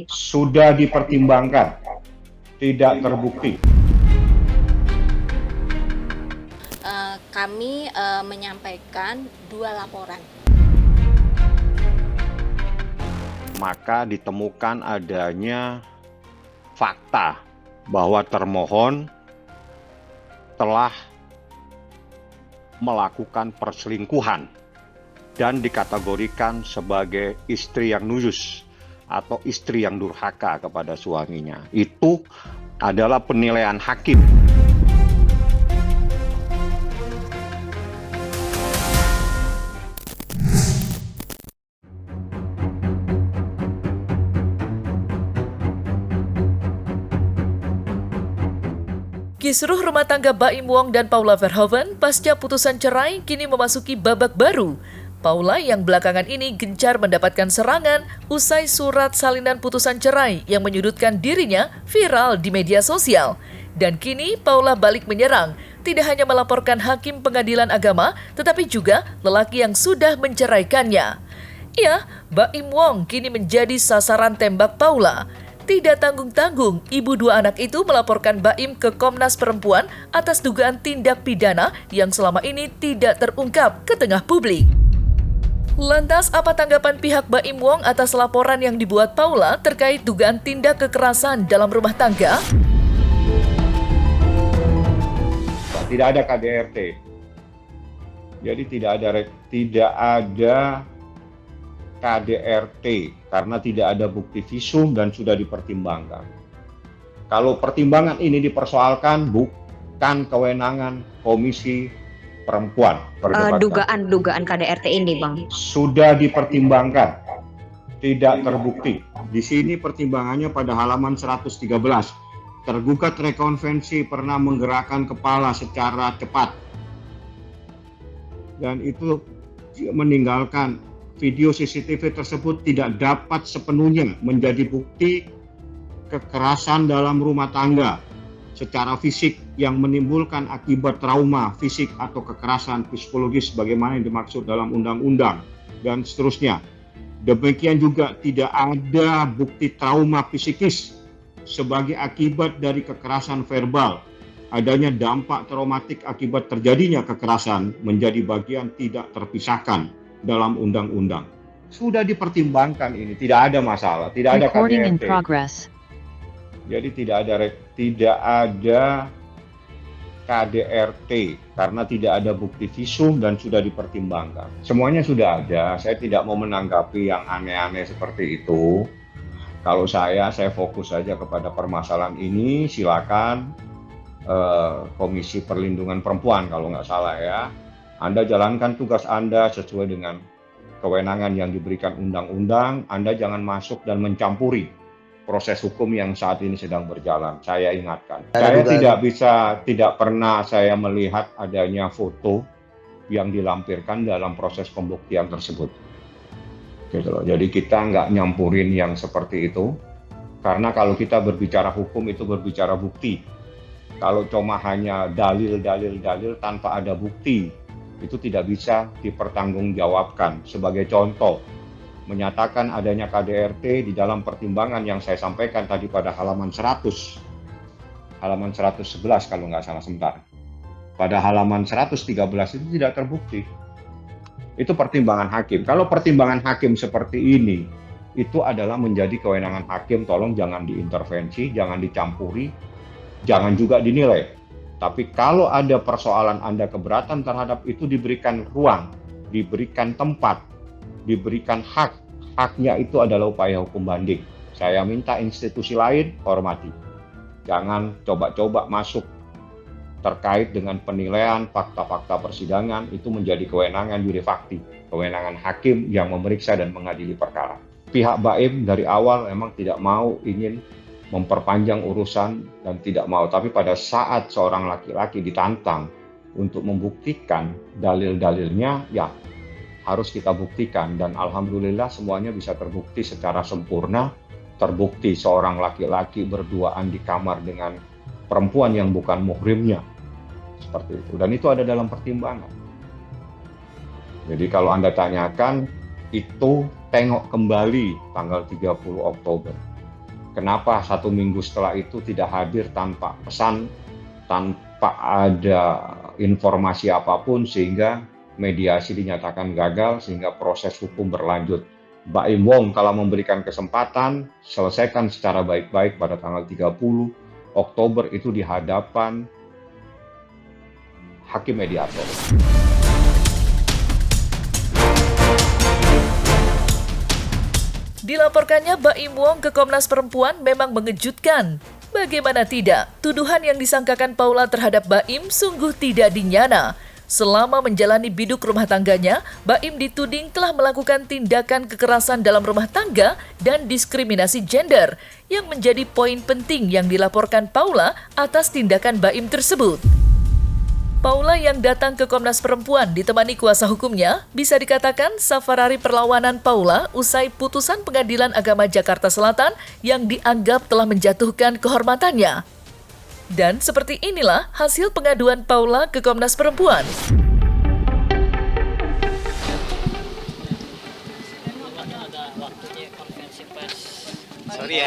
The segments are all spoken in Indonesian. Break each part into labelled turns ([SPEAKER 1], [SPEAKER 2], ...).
[SPEAKER 1] Sudah dipertimbangkan, tidak terbukti.
[SPEAKER 2] Kami menyampaikan 2 laporan.
[SPEAKER 1] Maka ditemukan adanya fakta bahwa termohon telah melakukan perselingkuhan dan dikategorikan sebagai istri yang nujus atau istri yang durhaka kepada suaminya. Itu adalah penilaian hakim.
[SPEAKER 3] Kisruh rumah tangga Baim Wong dan Paula Verhoeven pasca putusan cerai kini memasuki babak baru. Paula yang belakangan ini gencar mendapatkan serangan usai surat salinan putusan cerai yang menyudutkan dirinya viral di media sosial. Dan kini Paula balik menyerang, tidak hanya melaporkan hakim pengadilan agama, tetapi juga lelaki yang sudah menceraikannya. Ya, Baim Wong kini menjadi sasaran tembak Paula. Tidak tanggung-tanggung, ibu 2 anak itu melaporkan Baim ke Komnas Perempuan atas dugaan tindak pidana yang selama ini tidak terungkap ke tengah publik. Lantas, apa tanggapan pihak Baim Wong atas laporan yang dibuat Paula terkait dugaan tindak kekerasan dalam rumah tangga?
[SPEAKER 1] Tidak ada KDRT. Jadi tidak ada KDRT karena tidak ada bukti visum dan sudah dipertimbangkan. Kalau pertimbangan ini dipersoalkan, bukan kewenangan Komisi Perempuan.
[SPEAKER 4] Dugaan KDRT ini, Bang.
[SPEAKER 1] Sudah dipertimbangkan, tidak terbukti. Di sini pertimbangannya pada halaman 113. Tergugat rekonvensi pernah menggerakkan kepala secara cepat. Dan itu meninggalkan video CCTV tersebut tidak dapat sepenuhnya menjadi bukti kekerasan dalam rumah tangga secara fisik yang menimbulkan akibat trauma fisik atau kekerasan psikologis sebagaimana yang dimaksud dalam undang-undang dan seterusnya. Demikian juga tidak ada bukti trauma psikis sebagai akibat dari kekerasan verbal. Adanya dampak traumatik akibat terjadinya kekerasan menjadi bagian tidak terpisahkan dalam undang-undang. Sudah dipertimbangkan ini, tidak ada masalah, tidak ada KDRT. Jadi tidak ada KDRT karena tidak ada bukti visum dan sudah dipertimbangkan. Semuanya sudah ada. Saya tidak mau menanggapi yang aneh-aneh seperti itu. Kalau saya fokus saja kepada permasalahan ini. Silakan Komisi Perlindungan Perempuan kalau nggak salah ya. Anda jalankan tugas Anda sesuai dengan kewenangan yang diberikan undang-undang. Anda jangan masuk dan mencampuri proses hukum yang saat ini sedang berjalan. Saya ingatkan. Saya tidak pernah saya melihat adanya foto yang dilampirkan dalam proses pembuktian tersebut. Gitu loh. Jadi kita nggak nyampurin yang seperti itu. Karena kalau kita berbicara hukum itu berbicara bukti. Kalau cuma hanya dalil tanpa ada bukti, itu tidak bisa dipertanggungjawabkan. Sebagai contoh, menyatakan adanya KDRT di dalam pertimbangan yang saya sampaikan tadi pada halaman 111 kalau nggak salah sebentar. Pada halaman 113 itu tidak terbukti. Itu pertimbangan hakim. Kalau pertimbangan hakim seperti ini, itu adalah menjadi kewenangan hakim. Tolong jangan diintervensi, jangan dicampuri, jangan juga dinilai. Tapi kalau ada persoalan Anda keberatan terhadap itu, diberikan ruang, diberikan tempat, diberikan hak. Haknya itu adalah upaya hukum banding. Saya minta institusi lain hormati. Jangan coba-coba masuk terkait dengan penilaian fakta-fakta persidangan. Itu menjadi kewenangan juri fakti, kewenangan hakim yang memeriksa dan mengadili perkara. Pihak Baim dari awal memang tidak mau ingin memperpanjang urusan dan tidak mau. Tapi pada saat seorang laki-laki ditantang untuk membuktikan dalil-dalilnya, ya harus kita buktikan. Dan alhamdulillah semuanya bisa terbukti secara sempurna. Terbukti seorang laki-laki berduaan di kamar dengan perempuan yang bukan muhrimnya. Seperti itu. Dan itu ada dalam pertimbangan. Jadi kalau Anda tanyakan, itu tengok kembali tanggal 30 Oktober. Kenapa 1 minggu setelah itu tidak hadir tanpa pesan, tanpa ada informasi apapun, sehingga mediasi dinyatakan gagal, sehingga proses hukum berlanjut. Baim Wong kalau memberikan kesempatan, selesaikan secara baik-baik pada tanggal 30 Oktober itu di hadapan hakim mediator.
[SPEAKER 3] Dilaporkannya Baim Wong ke Komnas Perempuan memang mengejutkan. Bagaimana tidak, tuduhan yang disangkakan Paula terhadap Baim sungguh tidak dinyana. Selama menjalani biduk rumah tangganya, Baim dituding telah melakukan tindakan kekerasan dalam rumah tangga dan diskriminasi gender, yang menjadi poin penting yang dilaporkan Paula atas tindakan Baim tersebut. Paula yang datang ke Komnas Perempuan ditemani kuasa hukumnya, bisa dikatakan safarari perlawanan Paula usai putusan Pengadilan Agama Jakarta Selatan yang dianggap telah menjatuhkan kehormatannya. Dan seperti inilah hasil pengaduan Paula ke Komnas Perempuan.
[SPEAKER 5] Sorry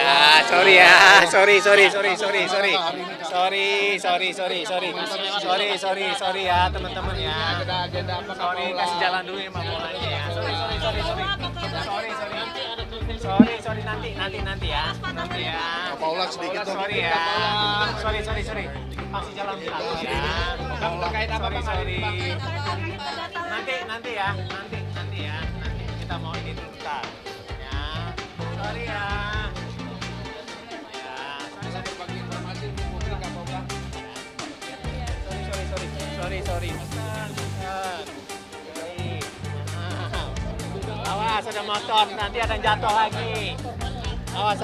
[SPEAKER 5] ya teman-teman ya. Sorry, kasih jalan dulu ya bolanya ya. Sorry nanti ya.
[SPEAKER 6] Paula sedikit dong.
[SPEAKER 5] Sorry ya. Sorry. Kasih jalan dulu ya. Terkait apa Bang? Sorry. Nanti ya. Nanti kita mau ini dulu bentar. Ya. Sorry ya. Sorry. Awas ada motor, nanti ada yang jatuh lagi. Awas.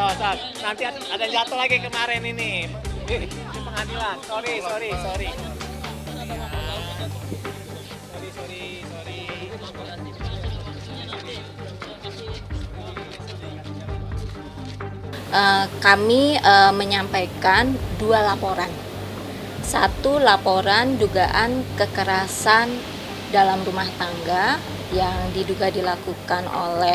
[SPEAKER 5] Nanti ada yang jatuh lagi kemarin ini. Di pengadilan. Sorry.
[SPEAKER 2] Kami menyampaikan 2 laporan. 1 laporan dugaan kekerasan dalam rumah tangga yang diduga dilakukan oleh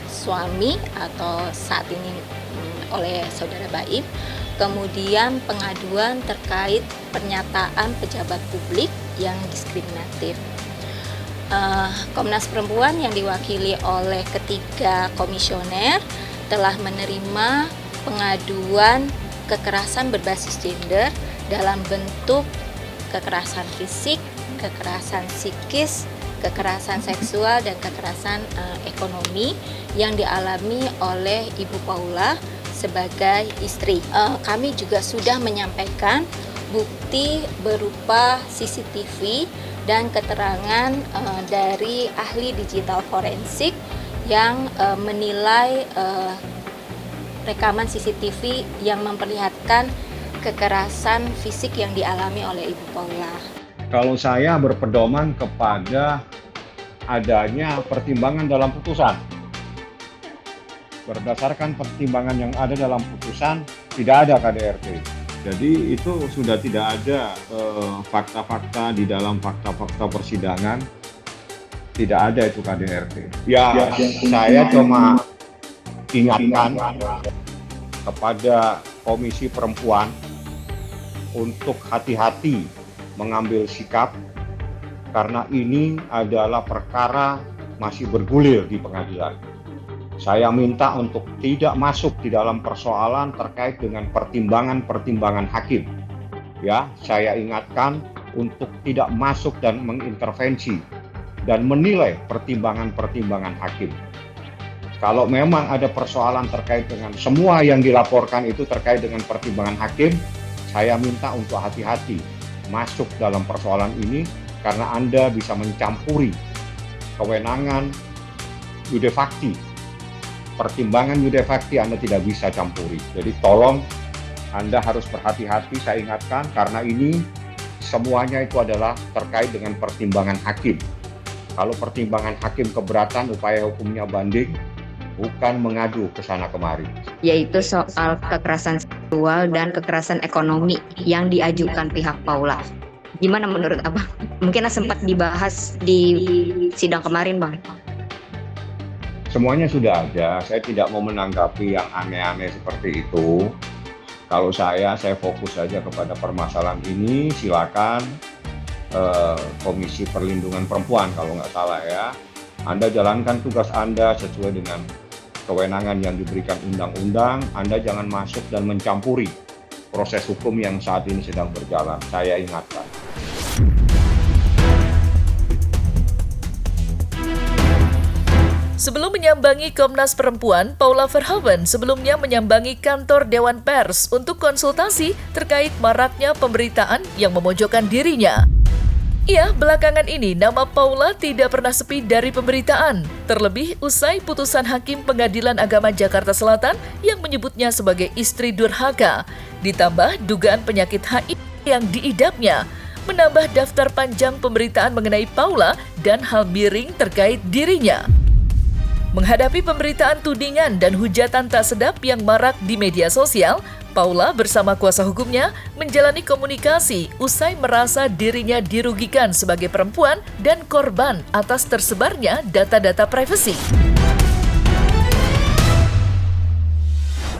[SPEAKER 2] suami atau saat ini oleh saudara Baim. Kemudian pengaduan terkait pernyataan pejabat publik yang diskriminatif. Komnas Perempuan yang diwakili oleh ketiga komisioner telah menerima pengaduan kekerasan berbasis gender dalam bentuk kekerasan fisik, kekerasan psikis, kekerasan seksual, dan kekerasan ekonomi yang dialami oleh Ibu Paula sebagai istri. Kami juga sudah menyampaikan bukti berupa CCTV dan keterangan dari ahli digital forensik yang menilai rekaman CCTV yang memperlihatkan kekerasan fisik yang dialami oleh Ibu Paula.
[SPEAKER 1] Kalau saya berpedoman kepada adanya pertimbangan dalam putusan. Berdasarkan pertimbangan yang ada dalam putusan, tidak ada KDRT. Jadi itu sudah tidak ada fakta-fakta di dalam fakta-fakta persidangan. Tidak ada itu KDRT. Ya, saya cuma ingatkan kepada Komisi Perempuan untuk hati-hati mengambil sikap, karena ini adalah perkara masih bergulir di pengadilan. Saya minta untuk tidak masuk di dalam persoalan terkait dengan pertimbangan-pertimbangan hakim. Ya, saya ingatkan untuk tidak masuk dan mengintervensi dan menilai pertimbangan-pertimbangan hakim. Kalau memang ada persoalan terkait dengan semua yang dilaporkan itu terkait dengan pertimbangan hakim, saya minta untuk hati-hati masuk dalam persoalan ini, karena Anda bisa mencampuri kewenangan Yudefakti. Pertimbangan Yudefakti Anda tidak bisa campuri. Jadi tolong Anda harus berhati-hati, saya ingatkan, karena ini semuanya itu adalah terkait dengan pertimbangan hakim. Kalau pertimbangan hakim keberatan, upaya hukumnya banding, bukan mengadu ke sana kemari.
[SPEAKER 4] Yaitu soal kekerasan seksual dan kekerasan ekonomi yang diajukan pihak Paula. Gimana menurut Abang? Mungkin sempat dibahas di sidang kemarin, Bang.
[SPEAKER 1] Semuanya sudah ada, saya tidak mau menanggapi yang aneh-aneh seperti itu. Kalau saya fokus saja kepada permasalahan ini, silakan Komisi Perlindungan Perempuan kalau nggak salah ya. Anda jalankan tugas Anda sesuai dengan kewenangan yang diberikan undang-undang. Anda jangan masuk dan mencampuri proses hukum yang saat ini sedang berjalan. Saya ingatkan.
[SPEAKER 3] Sebelum menyambangi Komnas Perempuan, Paula Verhoeven sebelumnya menyambangi kantor Dewan Pers untuk konsultasi terkait maraknya pemberitaan yang memojokkan dirinya. Ya, belakangan ini nama Paula tidak pernah sepi dari pemberitaan, terlebih usai putusan Hakim Pengadilan Agama Jakarta Selatan yang menyebutnya sebagai istri durhaka, ditambah dugaan penyakit HIV yang diidapnya, menambah daftar panjang pemberitaan mengenai Paula dan hal miring terkait dirinya. Menghadapi pemberitaan tudingan dan hujatan tak sedap yang marak di media sosial, Paula bersama kuasa hukumnya menjalani komunikasi usai merasa dirinya dirugikan sebagai perempuan dan korban atas tersebarnya data-data privasi.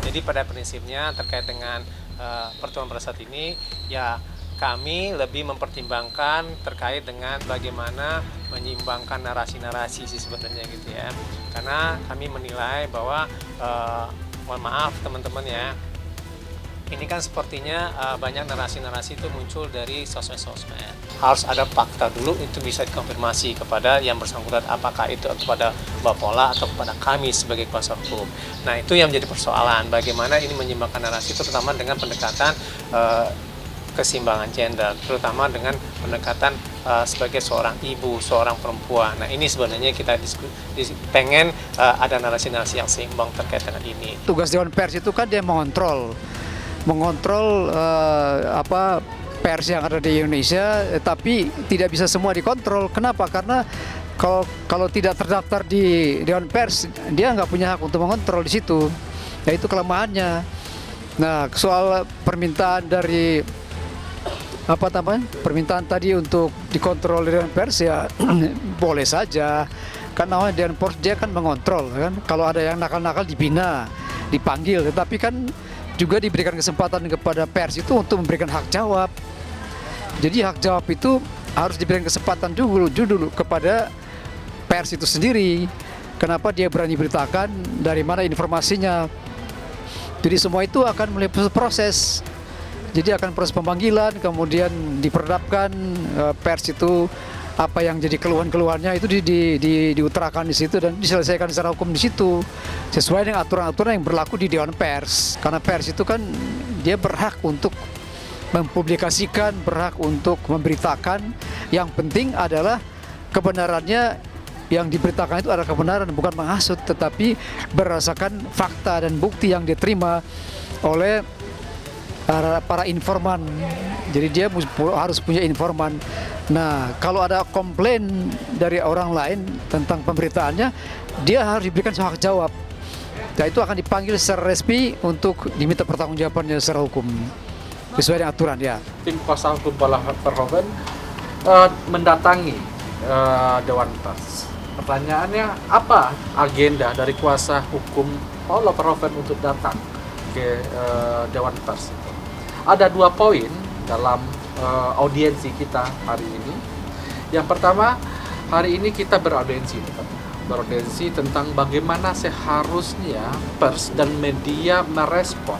[SPEAKER 5] Jadi pada prinsipnya terkait dengan pertemuan pada saat ini, ya kami lebih mempertimbangkan terkait dengan bagaimana menyimbangkan narasi-narasi sih sebenarnya gitu ya. Karena kami menilai bahwa, mohon maaf teman-teman ya, ini kan sepertinya banyak narasi-narasi itu muncul dari sosmed-sosmed. Harus ada fakta dulu itu bisa dikonfirmasi kepada yang bersangkutan, apakah itu kepada Mbak Paula atau kepada kami sebagai kuasa hukum. Nah itu yang menjadi persoalan, bagaimana ini menyimbangkan narasi terutama dengan pendekatan keseimbangan gender, terutama dengan pendekatan sebagai seorang ibu, seorang perempuan. Nah ini sebenarnya kita pengen ada narasi-narasi yang seimbang terkait dengan ini.
[SPEAKER 7] Tugas Dewan Pers itu kan dia mengontrol pers yang ada di Indonesia, tapi tidak bisa semua dikontrol. Kenapa? Karena kalau tidak terdaftar di Dewan Pers, dia nggak punya hak untuk mengontrol di situ. Ya itu kelemahannya. Nah soal permintaan dari permintaan tadi untuk dikontrol Dewan Pers ya boleh saja, kan namanya Dewan Pers dia kan mengontrol kan, kalau ada yang nakal-nakal dibina, dipanggil, tetapi kan juga diberikan kesempatan kepada pers itu untuk memberikan hak jawab. Jadi hak jawab itu harus diberikan kesempatan dulu kepada pers itu sendiri. Kenapa dia berani beritakan, dari mana informasinya. Jadi semua itu akan melalui proses. Jadi akan proses pemanggilan, kemudian diperdapkan pers itu apa yang jadi keluhan-keluhannya itu diutarakan di situ dan diselesaikan secara hukum di situ sesuai dengan aturan-aturan yang berlaku di Dewan Pers. Karena pers itu kan dia berhak untuk mempublikasikan, berhak untuk memberitakan. Yang penting adalah kebenarannya, yang diberitakan itu adalah kebenaran, bukan menghasut, tetapi berdasarkan fakta dan bukti yang diterima oleh para informan. Jadi dia harus punya informan. Nah, kalau ada komplain dari orang lain tentang pemberitaannya, dia harus diberikan hak jawab. Nah, itu akan dipanggil secara resmi untuk diminta pertanggungjawabannya secara hukum sesuai dengan aturan ya.
[SPEAKER 8] Tim kuasa hukum Paula Verhoeven mendatangi Dewan Pers. Pertanyaannya, apa agenda dari kuasa hukum Paula Verhoeven untuk datang ke Dewan Pers? Ada 2 poin dalam audiensi kita hari ini. Yang pertama, hari ini kita beraudiensi tentang bagaimana seharusnya pers dan media merespon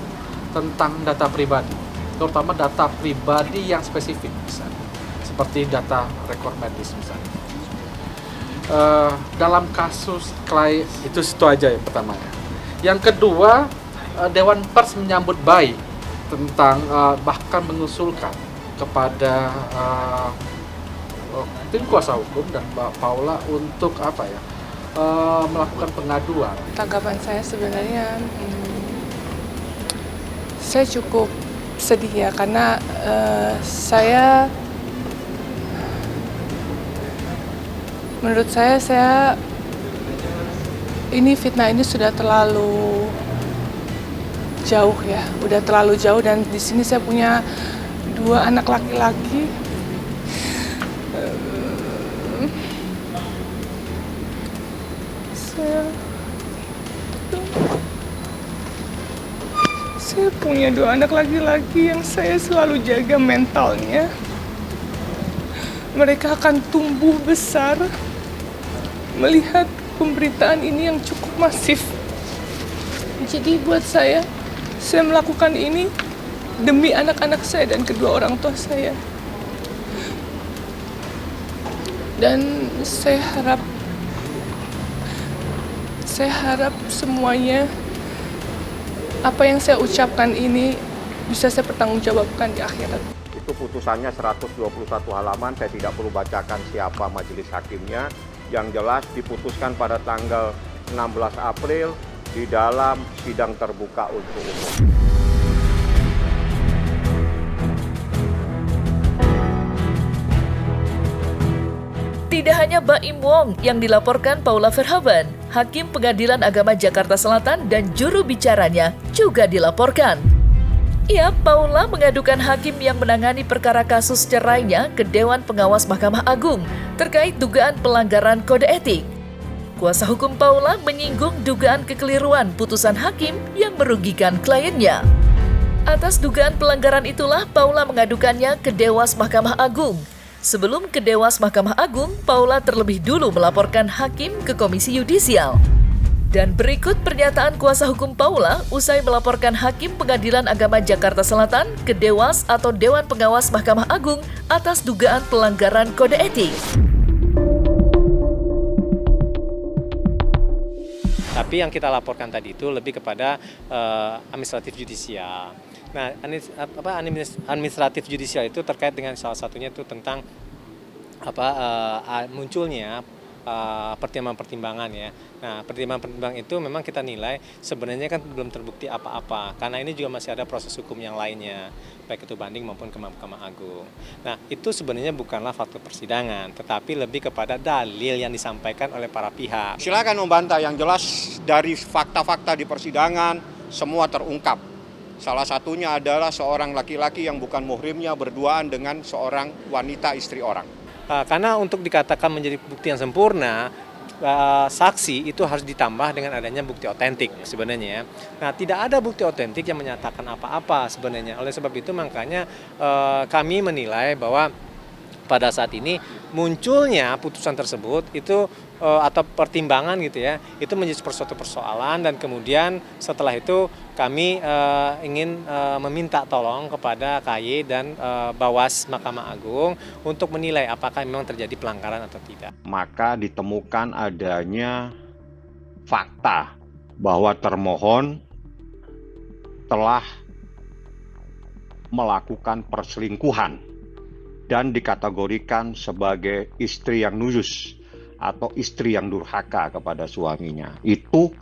[SPEAKER 8] tentang data pribadi, terutama data pribadi yang spesifik, misalnya seperti data rekor medis misalnya. Dalam kasus klien itu aja yang pertama ya. Yang kedua, Dewan Pers menyambut baik tentang bahkan mengusulkan kepada tim kuasa hukum dan Mbak Paula untuk melakukan pengaduan.
[SPEAKER 9] Tanggapan saya sebenarnya saya cukup sedih ya, karena menurut saya ini fitnah ini sudah terlalu jauh ya, udah terlalu jauh, dan di sini saya punya 2 anak laki-laki. Saya punya 2 anak laki-laki yang saya selalu jaga mentalnya. Mereka akan tumbuh besar melihat pemberitaan ini yang cukup masif. Jadi buat saya melakukan ini demi anak-anak saya dan kedua orang tua saya. Dan saya harap semuanya apa yang saya ucapkan ini bisa saya pertanggungjawabkan di akhirat.
[SPEAKER 1] Itu putusannya 121 halaman, saya tidak perlu bacakan siapa majelis hakimnya. Yang jelas diputuskan pada tanggal 16 April di dalam sidang terbuka untuk umum.
[SPEAKER 3] Tidak hanya Baim Wong yang dilaporkan Paula Verhoeven, Hakim Pengadilan Agama Jakarta Selatan dan juru bicaranya juga dilaporkan. Paula mengadukan hakim yang menangani perkara kasus cerainya ke Dewan Pengawas Mahkamah Agung terkait dugaan pelanggaran kode etik. Kuasa hukum Paula menyinggung dugaan kekeliruan putusan hakim yang merugikan kliennya. Atas dugaan pelanggaran itulah Paula mengadukannya ke Dewas Mahkamah Agung. Sebelum ke Dewas Mahkamah Agung, Paula terlebih dulu melaporkan hakim ke Komisi Yudisial. Dan berikut pernyataan kuasa hukum Paula usai melaporkan Hakim Pengadilan Agama Jakarta Selatan ke Dewas atau Dewan Pengawas Mahkamah Agung atas dugaan pelanggaran kode etik.
[SPEAKER 5] Tapi yang kita laporkan tadi itu lebih kepada administratif judisial. Nah, administratif judisial itu terkait dengan salah satunya itu tentang munculnya pertimbangan-pertimbangan ya. Nah, pertimbangan-pertimbangan itu memang kita nilai sebenarnya kan belum terbukti apa-apa karena ini juga masih ada proses hukum yang lainnya, baik itu banding maupun ke Mahkamah Agung. Nah, itu sebenarnya bukanlah fakta persidangan, tetapi lebih kepada dalil yang disampaikan oleh para pihak.
[SPEAKER 1] Silakan membantah, yang jelas dari fakta-fakta di persidangan semua terungkap. Salah satunya adalah seorang laki-laki yang bukan muhrimnya berduaan dengan seorang wanita istri orang.
[SPEAKER 5] Karena untuk dikatakan menjadi bukti yang sempurna, saksi itu harus ditambah dengan adanya bukti otentik sebenarnya. Nah, tidak ada bukti otentik yang menyatakan apa-apa sebenarnya. Oleh sebab itu makanya kami menilai bahwa pada saat ini munculnya putusan tersebut itu atau pertimbangan gitu ya, itu menjadi suatu persoalan dan kemudian setelah itu kami ingin meminta tolong kepada KY dan Bawas Mahkamah Agung untuk menilai apakah memang terjadi pelanggaran atau tidak.
[SPEAKER 1] Maka ditemukan adanya fakta bahwa termohon telah melakukan perselingkuhan dan dikategorikan sebagai istri yang nujus atau istri yang durhaka kepada suaminya. Itu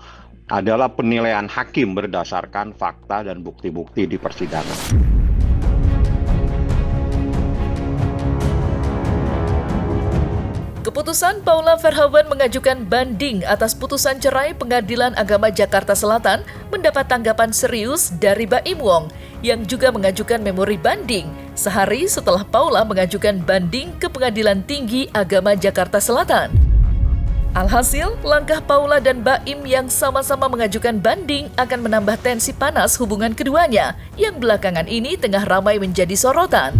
[SPEAKER 1] adalah penilaian hakim berdasarkan fakta dan bukti-bukti di persidangan.
[SPEAKER 3] Keputusan Paula Verhoeven mengajukan banding atas putusan cerai Pengadilan Agama Jakarta Selatan mendapat tanggapan serius dari Baim Wong yang juga mengajukan memori banding sehari setelah Paula mengajukan banding ke Pengadilan Tinggi Agama Jakarta Selatan. Alhasil, langkah Paula dan Baim yang sama-sama mengajukan banding akan menambah tensi panas hubungan keduanya yang belakangan ini tengah ramai menjadi sorotan.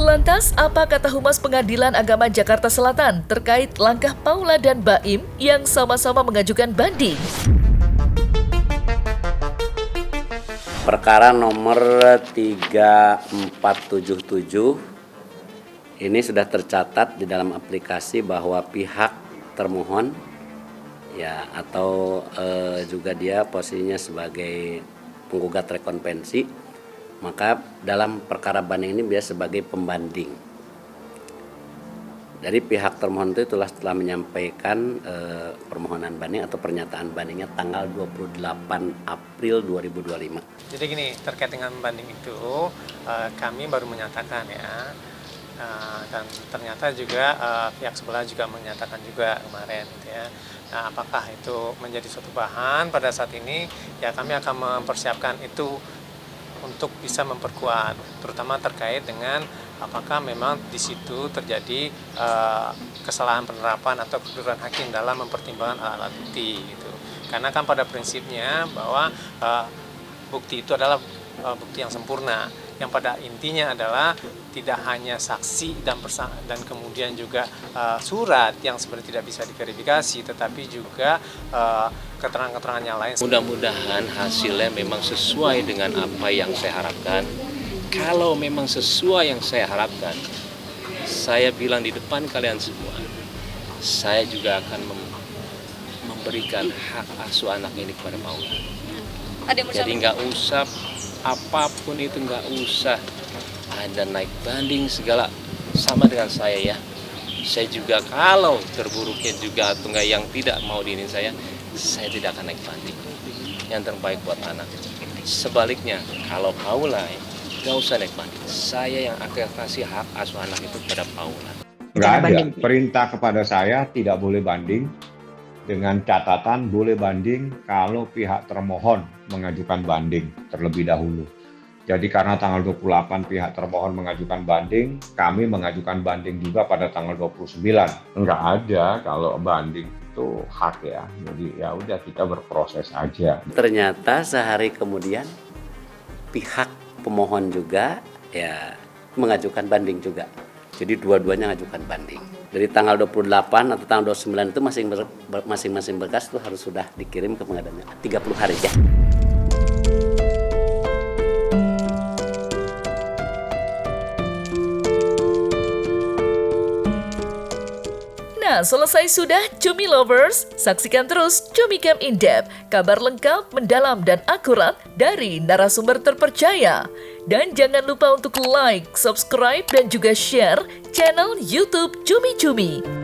[SPEAKER 3] Lantas, apa kata Humas Pengadilan Agama Jakarta Selatan terkait langkah Paula dan Baim yang sama-sama mengajukan banding?
[SPEAKER 10] Perkara nomor 3477 ini sudah tercatat di dalam aplikasi bahwa pihak termohon ya atau juga dia posisinya sebagai penggugat rekonvensi, maka dalam perkara banding ini dia sebagai pembanding. Dari pihak termohon itu telah menyampaikan permohonan banding atau pernyataan bandingnya tanggal 28 April 2025.
[SPEAKER 5] Jadi gini, terkait dengan banding itu kami baru menyatakan ya, dan ternyata juga pihak sebelah juga menyatakan juga kemarin gitu ya. Nah, apakah itu menjadi suatu bahan pada saat ini? Ya, kami akan mempersiapkan itu untuk bisa memperkuat, terutama terkait dengan apakah memang di situ terjadi kesalahan penerapan atau kekeliruan hakim dalam mempertimbangkan alat bukti gitu. Karena kan pada prinsipnya bahwa bukti itu adalah bukti yang sempurna, yang pada intinya adalah tidak hanya saksi dan kemudian juga surat yang sebenarnya tidak bisa diverifikasi, tetapi juga keterangan-keterangan yang lain.
[SPEAKER 11] Mudah-mudahan hasilnya memang sesuai dengan apa yang saya harapkan. Kalau memang sesuai yang saya harapkan, saya bilang di depan kalian semua, saya juga akan memberikan hak asuh anak ini kepada Paula. Jadi nggak usah apapun itu, nggak usah ada naik banding segala, sama dengan saya ya. Saya juga kalau terburuknya juga atau nggak yang tidak mau diinin saya tidak akan naik banding. Yang terbaik buat anak. Sebaliknya kalau Paula nggak usah naik banding, saya yang akan kasih hak asuh anak itu kepada Paula.
[SPEAKER 1] Nggak ada perintah kepada saya tidak boleh banding, dengan catatan boleh banding kalau pihak termohon mengajukan banding terlebih dahulu. Jadi karena tanggal 28 pihak termohon mengajukan banding, kami mengajukan banding juga pada tanggal 29. Enggak ada kalau banding itu hak ya. Jadi ya udah kita berproses aja.
[SPEAKER 10] Ternyata sehari kemudian pihak pemohon juga ya mengajukan banding juga. Jadi dua-duanya mengajukan banding. Dari tanggal 28 atau tanggal 29 itu masing-masing berkas itu harus sudah dikirim ke pengadilan 30 hari ya.
[SPEAKER 3] Nah, selesai sudah Cumi Lovers. Saksikan terus Cumi Camp In-Depth, kabar lengkap, mendalam, dan akurat dari narasumber terpercaya. Dan jangan lupa untuk like, subscribe, dan juga share channel YouTube Cumi Cumi.